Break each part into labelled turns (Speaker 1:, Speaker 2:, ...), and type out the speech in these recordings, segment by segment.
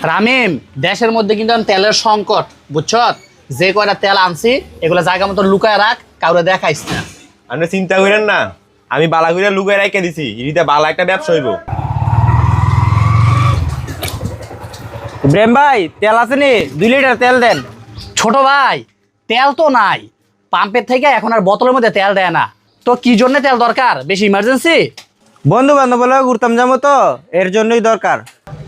Speaker 1: রামিম, দেশের মধ্যে কিন্তু এখন তেলের সংকট, বুঝছ? যে কয়টা তেল আনছি এগুলো জায়গা মতো লুকায় রাখ, কাউরে দেখাইস না।
Speaker 2: আপনি চিন্তা করেন না, আমি বালা করে লুকায় রেখে দিছি, এটা বালা একটা ব্যবসা হইব।
Speaker 3: ইব্রাহিম ভাই, তেল আছে নি? 2 লিটার তেল দেন।
Speaker 1: ছোট ভাই, তেল তো নাই পাম্পের থেকে, এখন আর বোতলের মধ্যে তেল দেয় না। তো কি জন্য তেল দরকার? বেশি ইমার্জেন্সি?
Speaker 3: বন্ধু বান্ধব বলে ঘুরতাম যাবো তো, এর জন্যই দরকার।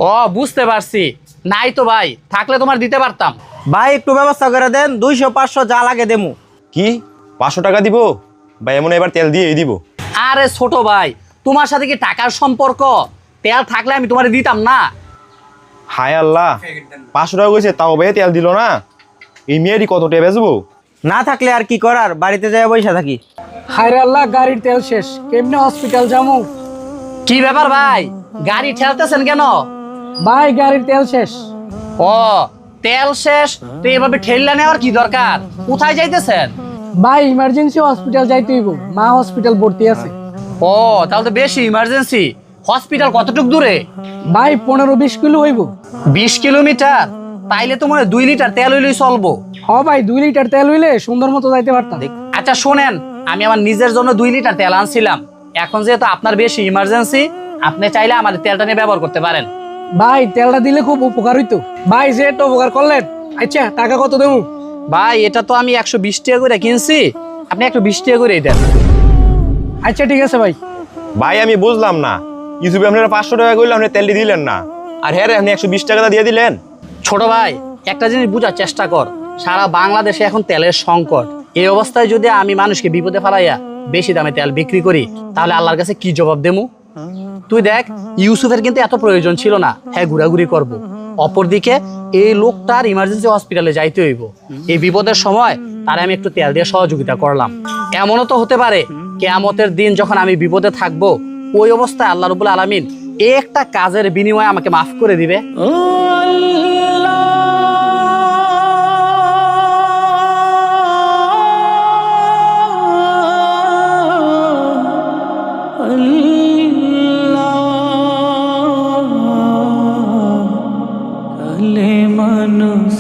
Speaker 1: ও বুঝতে পারছি। নাই তো ভাই, থাকলে তোমার দিতে পারতাম।
Speaker 3: ভাই একটু ব্যবস্থা করে দেন, 200-500 যা লাগে দেমু।
Speaker 2: কি 500 টাকা দিব ভাই? এমন এবার তেল দিয়েই দিব।
Speaker 1: আরে ছোট ভাই, তোমার সাথে কি টাকার সম্পর্ক? তেল থাকলে আমি তোমারে দিতাম না?
Speaker 2: হায় আল্লাহ, 500 টাকা কইছে তাও ভাই তেল দিল না। এই মেয়েরই কত টাকা বেচবো?
Speaker 3: না থাকলে আর কি করার, বাড়িতে যাই বসে থাকি।
Speaker 4: হায়রে আল্লাহ, গাড়ির তেল শেষ, কেমনে হসপিটাল যাবো?
Speaker 1: কি ব্যাপার ভাই, গাড়ি ঠেলতেছেন কেন?
Speaker 4: ভাই গাড়ির তেল শেষ।
Speaker 1: ও তেল শেষ, তো এভাবে ঠেললা নেওয়ার কি দরকার? কোথায় যাইতেছেন?
Speaker 4: ভাই ইমার্জেন্সি হসপিটাল যাইতে হইব, মা হসপিটাল ভর্তি আছে।
Speaker 1: ও তাহলে তো বেশি ইমার্জেন্সি। হসপিটাল কতটুক দূরে?
Speaker 4: ভাই 15-20 কিলো হইব।
Speaker 1: 20 কিলোমিটার? তাইলে তো মনে হয় 2 লিটার তেল হইলেই চলবো।
Speaker 4: হ ভাই, 2 লিটার তেল হইলে সুন্দর মতো যাইতে পারতাম।
Speaker 1: আচ্ছা শোনেন, আমি আমার নিজের জন্য 2 লিটার তেল আনছিলাম। এখন যেহেতু আপনার বেশি ইমার্জেন্সি, আপনি চাইলে আমার তেলটা নিয়ে ব্যবহার করতে পারেন।
Speaker 4: ভাই তেলটা দিলে খুব উপকার হইতো। ভাই যে একটা উপকার করলেন। আচ্ছা টাকা কত দেবো?
Speaker 1: ভাই এটা তো আমি 120 টাকা করে কিনছি, আপনি 120 টাকা করে দেন।
Speaker 4: আচ্ছা ঠিক আছে ভাই।
Speaker 2: ভাই আমি বুঝলাম না, ইউটিউবে আপনারা 500 টাকা কইলে আপনি তেলটি দিলেন না, আর হ্যাঁ রে আপনি 120 টাকা দিয়ে দিলেন।
Speaker 1: ছোট ভাই, একটা জিনিস বুঝার চেষ্টা কর, সারা বাংলাদেশে এখন তেলের সংকট। এই অবস্থায় যদি আমি মানুষকে বিপদে ফেলাইয়া বেশি দামে তেল বিক্রি করি, তাহলে আল্লাহর কাছে কি জবাব দেবো? তুই দেখ, ইউসুফের কিন্তু এত প্রয়োজন ছিল না, হ্যাঁ ঘোরাঘুরি করব। অপরদিকে এই লোকটার ইমার্জেন্সি হসপিটালে যাইতে হইব, এই বিপদের সময় তারে আমি একটু তেল দিয়ে সহযোগিতা করলাম। এমনও তো হতে পারে কিয়ামতের দিন যখন আমি বিপদে থাকবো, ওই অবস্থায় আল্লাহ রাব্বুল আলামিন একটা কাজের বিনিময়ে আমাকে মাফ করে দিবে।
Speaker 5: মানুষ